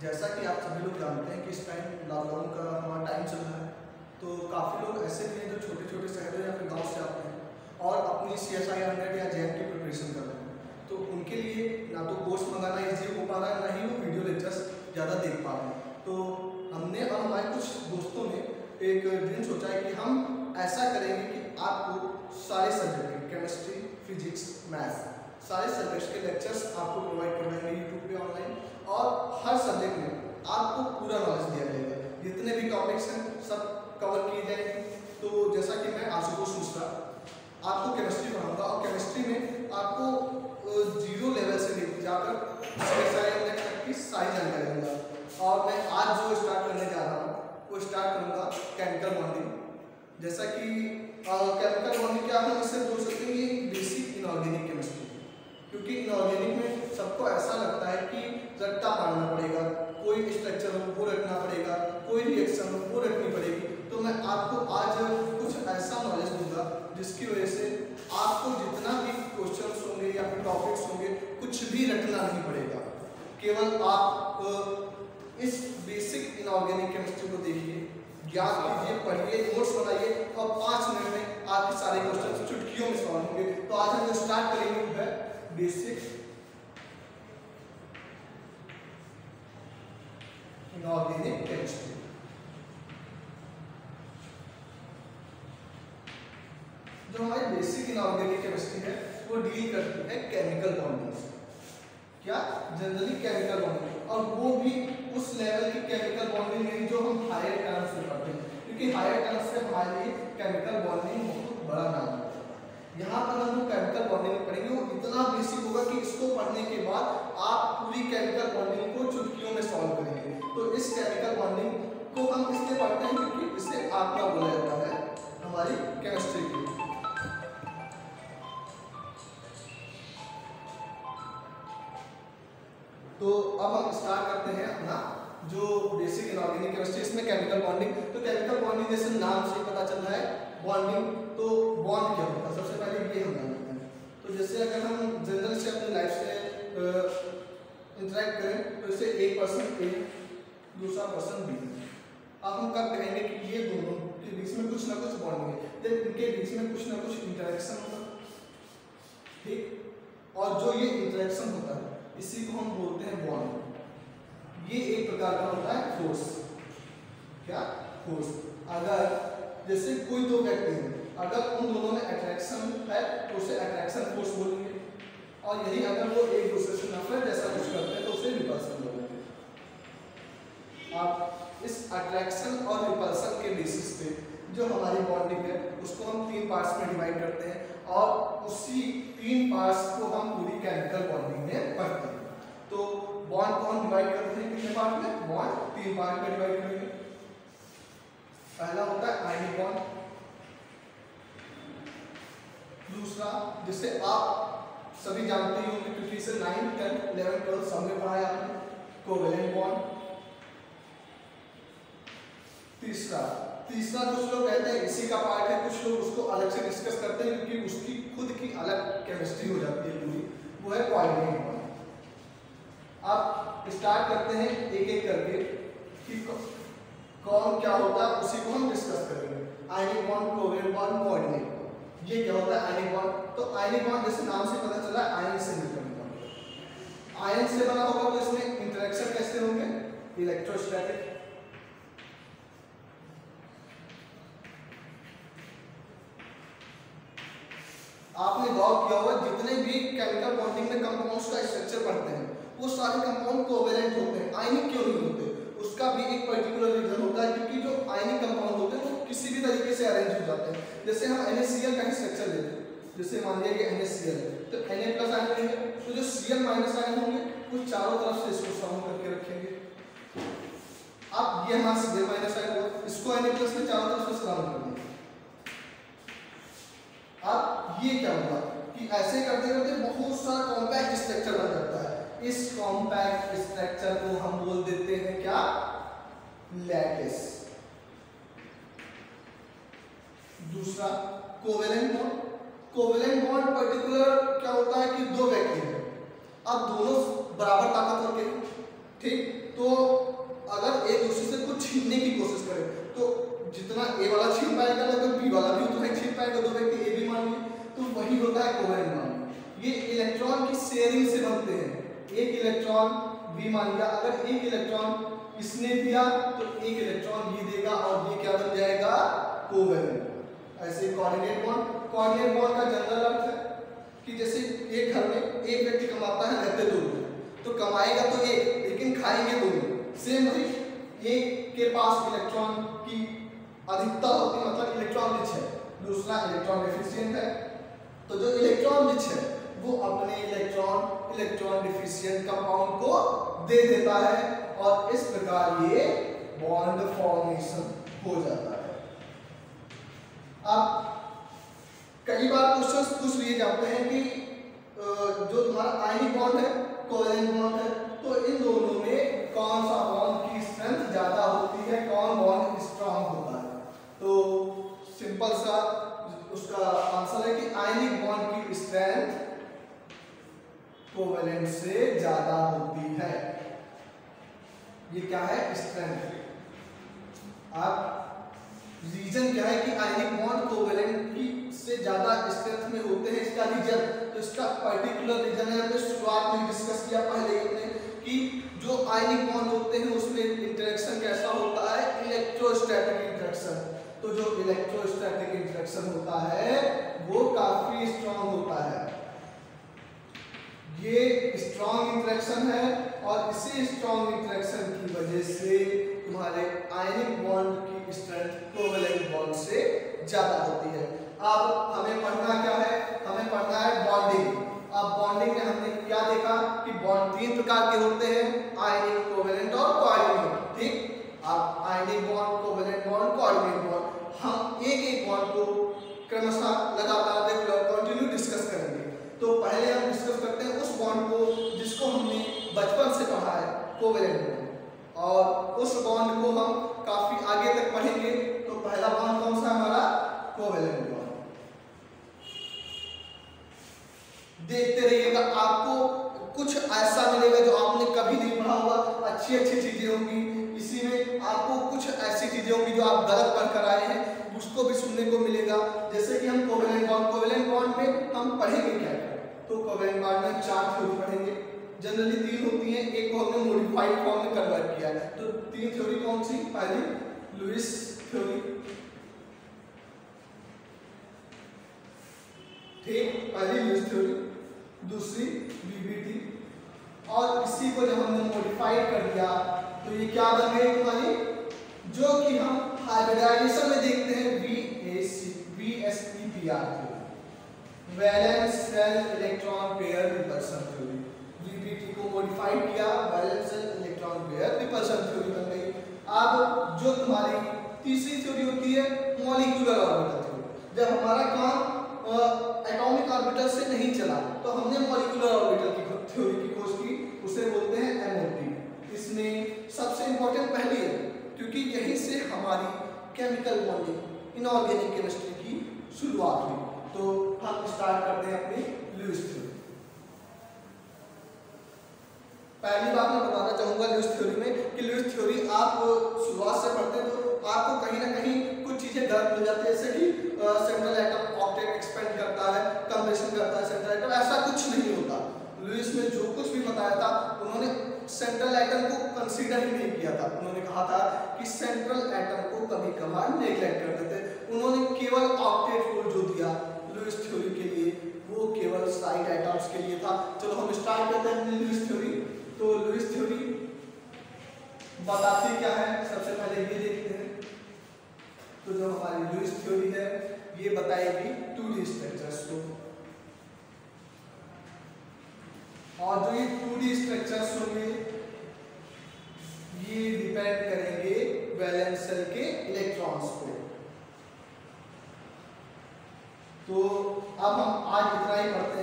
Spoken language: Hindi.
जैसा कि आप सभी लोग जानते हैं कि इस टाइम लॉकडाउन का हमारा टाइम चल रहा है, तो काफ़ी लोग ऐसे भी हैं जो छोटे छोटे शहरों या फिर गांव से आते हैं और अपनी CSI 100 या JEM की प्रिपरेशन कर रहे हैं। तो उनके लिए ना तो कोर्स मंगाना ईजी हो पा रहा है, ना ही वो वीडियो लेक्चर्स ज़्यादा देख पा रहे हैं। तो हमने और हमारे कुछ दोस्तों ने एक ड्रीम सोचा है कि हम ऐसा करेंगे कि आपको सारे सब्जेक्ट केमिस्ट्री, फिजिक्स, मैथ्स सारे सब्जेक्ट्स के लेक्चर्स आपको प्रोवाइड करवाएंगे यूट्यूब पे ऑनलाइन, और हर सब्जेक्ट में आपको पूरा नॉलेज दिया जाएगा। जितने भी टॉपिक्स हैं सब कवर किए जाएंगे। तो जैसा कि मैं आशुतोष मिश्रा आपको केमिस्ट्री पढ़ाऊंगा, और केमिस्ट्री में आपको 0 लेवल से लेकर जाकर तक की सारी जानकारी दूंगा। और मैं आज जो स्टार्ट करने जा रहा हूँ वो स्टार्ट करूँगा केमिकल बॉन्डिंग। जैसा कि केमिकल बॉन्डिंग क्या हम इससे बोल सकते हैं, ये बेसिक इनऑर्गेनिक केमिस्ट्री, क्योंकि इनऑर्गेनिक में सबको ऐसा लगता है कि रट्टा मारना पड़ेगा, कोई स्ट्रक्चर हो वो रटना पड़ेगा, कोई रिएक्शन हो वो रटनी पड़ेगी। तो मैं आपको आज कुछ ऐसा नॉलेज दूंगा जिसकी वजह से आपको जितना भी क्वेश्चंस होंगे या फिर टॉपिक्स होंगे कुछ भी रटना नहीं पड़ेगा। केवल आप इस बेसिक इनऑर्गेनिक केमिस्ट्री को देखिए, याद कीजिए, पढ़िए, नोट्स बनाइए और 5 मिनट में आपके सारे क्वेश्चन चुटकियों में सॉल्व होंगे। तो आज हम जो स्टार्ट करेंगे वो है बेसिक इनऑर्गेनिक केमिस्ट्री। जो हमारी बेसिक इनऑर्गेनिक केमिस्ट्री है वो डील करती है केमिकल बॉन्डिंग से। क्या? जनरली केमिकल बॉन्डिंग, और वो भी उस लेवल की केमिकल बॉन्डिंग नहीं जो हम हायर टर्म्स में पढ़ते हैं, क्योंकि हायर टर्म्स से हमारे लिए केमिकल बॉन्डिंग बहुत बड़ा नाम है। यहाँ पर हम जो केमिकल बॉन्डिंग पढ़ेंगे वो इतना बेसिक होगा कि इसको पढ़ने के बाद आप पूरी केमिकल बॉन्डिंग को चुटकियों में सॉल्व करेंगे। तो इस केमिकल बॉन्डिंग को हम इसलिए पढ़ते हैं क्योंकि इसे आत्मा बोला जाता है हमारी केमिस्ट्री की। तो अब हम स्टार्ट करते हैं अपना जो बेसिक इनऑर्गेनिक केमिस्ट्री, इसमें केमिकल बॉन्डिंग। तो केमिकल बॉन्डिंग जैसे नाम से पता चल रहा है बॉन्डिंग, तो बॉन्ड क्या होता है सबसे पहले ये हम जानते हैं। तो जैसे अगर हम जनरल से अपनी लाइफ से इंटरेक्ट करें तो इससे एक पर्सन ए दूसरा पर्सन बी, अब हम कब कहेंगे कि ये दोनों के बीच में कुछ ना कुछ बॉन्डिंग है, तो इनके बीच में कुछ ना कुछ इंटरेक्शन होगा, ठीक। और जो ये इंटरेक्शन होता है इसी को हम बोलते हैं बॉन्ड। ये एक प्रकार का होता है फोर्स। क्या? फोर्स। अगर जैसे कोई दो व्यक्ति हैं, अगर उन दोनों में अट्रैक्शन है तो उसे अट्रैक्शन फोर्स बोलेंगे, और यही अगर वो एक दूसरे से नफरत जैसा कुछ करते हैं तो उसे रिपल्सन बोलेंगे। अब इस अट्रैक्शन और रिपल्सन के बेसिस पे जो हमारी बॉन्डिंग है उसको हम 3 पार्ट्स में डिवाइड करते हैं, और उसी 3 पार्ट्स को हम पूरी केमिकल बॉन्डिंग में पढ़ते हैं। तो बॉन्ड को हम डिवाइड करते हैं कितने पार्ट में? बॉन्ड 3 पार्ट में डिवाइड करेंगे। पहला होता है आयनिक बॉन्ड, दूसरा जिसे आप सभी जानते ही होंगे क्योंकि इसे 9, 10, 11, 12 सब में पढ़ा है आपने, कोवेलेंट बॉन्ड। तीसरा कुछ लोग कहते हैं इसी का पार्ट है, कुछ लोग उसको अलग से डिस्कस करते हैं क्योंकि उसकी खुद की अलग केमिस्ट्री हो जाती है पूरी, वो है कोऑर्डिनेट बॉन्ड। अब स्टार्ट करते हैं एक एक करके कि कौन क्या होता है, उसी को हम डिस्कस करेंगे। Ionic bond, covalent bond, coordinate bond. ये क्या होता है आयनिक बॉन्ड? तो आयनिक बॉन्ड जैसे नाम से पता चला आयन से मिलकर बना, आयन से बना होगा तो इसमें इंटरेक्शन कैसे होंगे? इलेक्ट्रोस्टैटिक। आपने गौर किया होगा जितने भी केमिकल बॉन्डिंग में कंपाउंड्स का स्ट्रक्चर पढ़ते हैं वो सारे कंपाउंड कोवेलेंट होते हैं, आयनिक क्यों नहीं होते? उसका भी एक पर्टिकुलर रीजन होता है, क्योंकि जो आयनिक कंपाउंड होते हैं वो किसी भी तरीके से अरेंज हो जाते हैं। जैसे हम NaCl का ही स्ट्रक्चर लेते हैं, जैसे मान लिया कि NaCl है तो Na+ आयन रहेंगे, तो जो Cl- आयन होंगे वो चारों तरफ से इसको सराउंड करके रखेंगे। अब ये हमारा Cl- आयन हुआ, इसको Na+ में चारों तरफ से सराउंड कर देंगे। अब ये क्या हुआ कि ऐसे करते करते बहुत सारा कॉम्पैक्ट स्ट्रक्चर बन जाता है। इस कॉम्पैक्ट स्ट्रक्चर को हम बोल देते हैं क्या? लैटिस। दूसरा covalent bond. Covalent bond particular क्या होता है कि दो व्यक्ति हैं, अब दोनों बराबर ताकतवर के, ठीक, तो अगर एक दूसरे से कुछ छीनने की कोशिश करे तो जितना ए वाला छीन पाएगा लगभग बी वाला भी उतना ही छीन पाएगा। दो व्यक्ति ए बी मान लिए तो वही होता है कोवेलेंट बॉन्ड। ये इलेक्ट्रॉन की शेयरिंग से बनते हैं। एक इलेक्ट्रॉन बी मान लिया, अगर एक इलेक्ट्रॉन इसने दिया तो एक इलेक्ट्रॉन ये देगा और ये क्या बन जाएगा, कोवेलेंट। ऐसे कोऑर्डिनेट बॉन्ड का जनरल अर्थ है कि जैसे एक घर में एक व्यक्ति कमाता है रहते दो लोग, तो कमाएगा तो एक लेकिन खाएंगे दोनों। सेम वही, एक के पास इलेक्ट्रॉन की अधिकता होती है मतलब इलेक्ट्रॉन रिच है, दूसरा इलेक्ट्रॉन डिफिशिएंट है। तो जो इलेक्ट्रॉन रिच है वो अपने इलेक्ट्रॉन डिफिशिएंट कंपाउंड को दे देता है और इस प्रकार ये बॉन्ड फॉर्मेशन हो जाता है। अब कई बार क्वेश्चंस पूछ लिए जाते हैं कि जो तुम्हारा आयनिक बॉन्ड है, कोवेलेंट बॉन्ड है, तो इन दोनों में कौन सा बॉन्ड की स्ट्रेंथ ज्यादा होती है, कौन बॉन्ड स्ट्रांग होता है? तो सिंपल सा उसका आंसर है कि आयनिक बॉन्ड की स्ट्रेंथ कोवेलेंट से ज्यादा होती है। ये क्या है, स्ट्रेंथ। आप रीजन क्या है कि आयनिक बॉन्ड कोवेलेंट की से ज्यादा स्ट्रेंथ में होते हैं, इसका रीजन, तो इसका पर्टिकुलर रीजन है हमने शुरुआत में डिस्कस किया पहले ही कि जो आयनिक बॉन्ड होते हैं उसमें इंटरेक्शन कैसा होता है, इलेक्ट्रोस्टैटिक इंटरेक्शन। तो जो इलेक्ट्रोस्टैटिक इंटरेक्शन होता है वो काफी स्ट्रांग होता है। ये स्ट्रांग इंटरेक्शन है और इसी स्ट्रांग इंटरेक्शन की वजह से तुम्हारे आयनिक बॉन्ड की स्ट्रेंथ कोवेलेंट बॉन्ड से ज्यादा होती है। अब हमें पढ़ना क्या है, हमें पढ़ना है बॉन्डिंग। अब बॉन्डिंग में हमने क्या देखा कि बॉन्ड तीन प्रकार के होते हैं, आयनिक, कोवेलेंट और कोऑर्डिनेट। ठीक, अब ionic bond, covalent bond, coordinate bond, हम एक एक बॉन्ड को क्रमशः लगातार रेगुलर कंटिन्यू डिस्कस करेंगे। तो पहले हम डिस्कस करते हैं उस बॉन्ड को जिसको हमने बचपन से पढ़ा है, कोवेलेंट बॉन्ड, और उस बॉन्ड को हम काफी आगे तक पढ़ेंगे। तो पहला बॉन्ड कौन सा हमारा, कोवेलेंट बॉन्ड। देखते रहिएगा, आपको कुछ ऐसा मिलेगा जो आपने कभी नहीं पढ़ा होगा, अच्छी अच्छी चीजें होंगी इसी में, आपको कुछ ऐसी चीजें होंगी जो आप गलत पढ़ कर आए हैं उसको भी सुनने को मिलेगा। जैसे कि हम कोवेलेंट बॉन्ड में हम पढ़ेंगे क्या, तो कोवेलेंट बॉन्ड में 4 थ्योरी पढ़ेंगे, जनरली 3 होती हैं, एक को हमने मॉडिफाइड फॉर्म में कन्वर्ट किया है। तो 3 थ्योरी कौन सी, पहली लुईस थ्योरी, ठीक, पहली लुईस थ्योरी, दूसरी वीबीटी, और इसी को जब हमने मॉडिफाइड कर दिया तो ये क्या बन गई तुम्हारी, जो कि हम हाइब्रिडाइजेशन में देखते हैं, VSEPR theory, valence shell electron pair repulsion theory. VBT को मॉडिफाइड किया, valence shell electron pair repulsion theory बन गई। अब जो तुम्हारी तीसरी थ्योरी होती है मॉलिक्यूलर ऑर्बिटल थ्योरी। जब हमारा काम एटॉमिक ऑर्बिटल से नहीं चला तो हमने मॉलिक्यूलर ऑर्बिटल की थ्योरी की खोज की, उसे बोलते हैं MOT। इसमें सबसे इंपॉर्टेंट पहली है क्योंकि यहीं से हमारी केमिकल बॉन्डिंग, इनऑर्गेनिक केमिस्ट्री की शुरुआत हुई। तो हम स्टार्ट करते हैं अपनी लुईस थ्योरी। पहली बात मैं बताना चाहूंगा लुईस थ्योरी में कि लुईस थ्योरी आप शुरुआत से पढ़ते हैं तो आपको कहीं ना कहीं कुछ चीजें गलत मिल जाती है, जैसे कि सेंट्रल एटम ऑक्टेट एक्सपेंड करता है, कंप्रेशन करता है सेंट्रल एटम, ऐसा कुछ नहीं होता। लुईस ने जो कुछ भी बताया था उन्होंने सेंट्रल एटम को कंसीडर ही नहीं किया था। उन्होंने कहा था कि सेंट्रल एटम को कभी कभार नेग्लेक्ट कर देते। उन्होंने केवल ऑक्टेट रूल जो दिया लुईस थ्योरी के लिए वो केवल साइड एटम्स के लिए था। चलो हम स्टार्ट करते हैं लुईस थ्योरी। तो लुईस थ्योरी बताती क्या है, सबसे पहले ये देखते हैं। तो जो हमारी लुईस थ्योरी है ये बताएगी 2D स्ट्रक्चर्स को, और जो ये 2D स्ट्रक्चर्स होंगे ये डिपेंड करेंगे वैलेंस शेल के इलेक्ट्रॉन्स को। तो अब हम आज इतना ही पढ़ते हैं।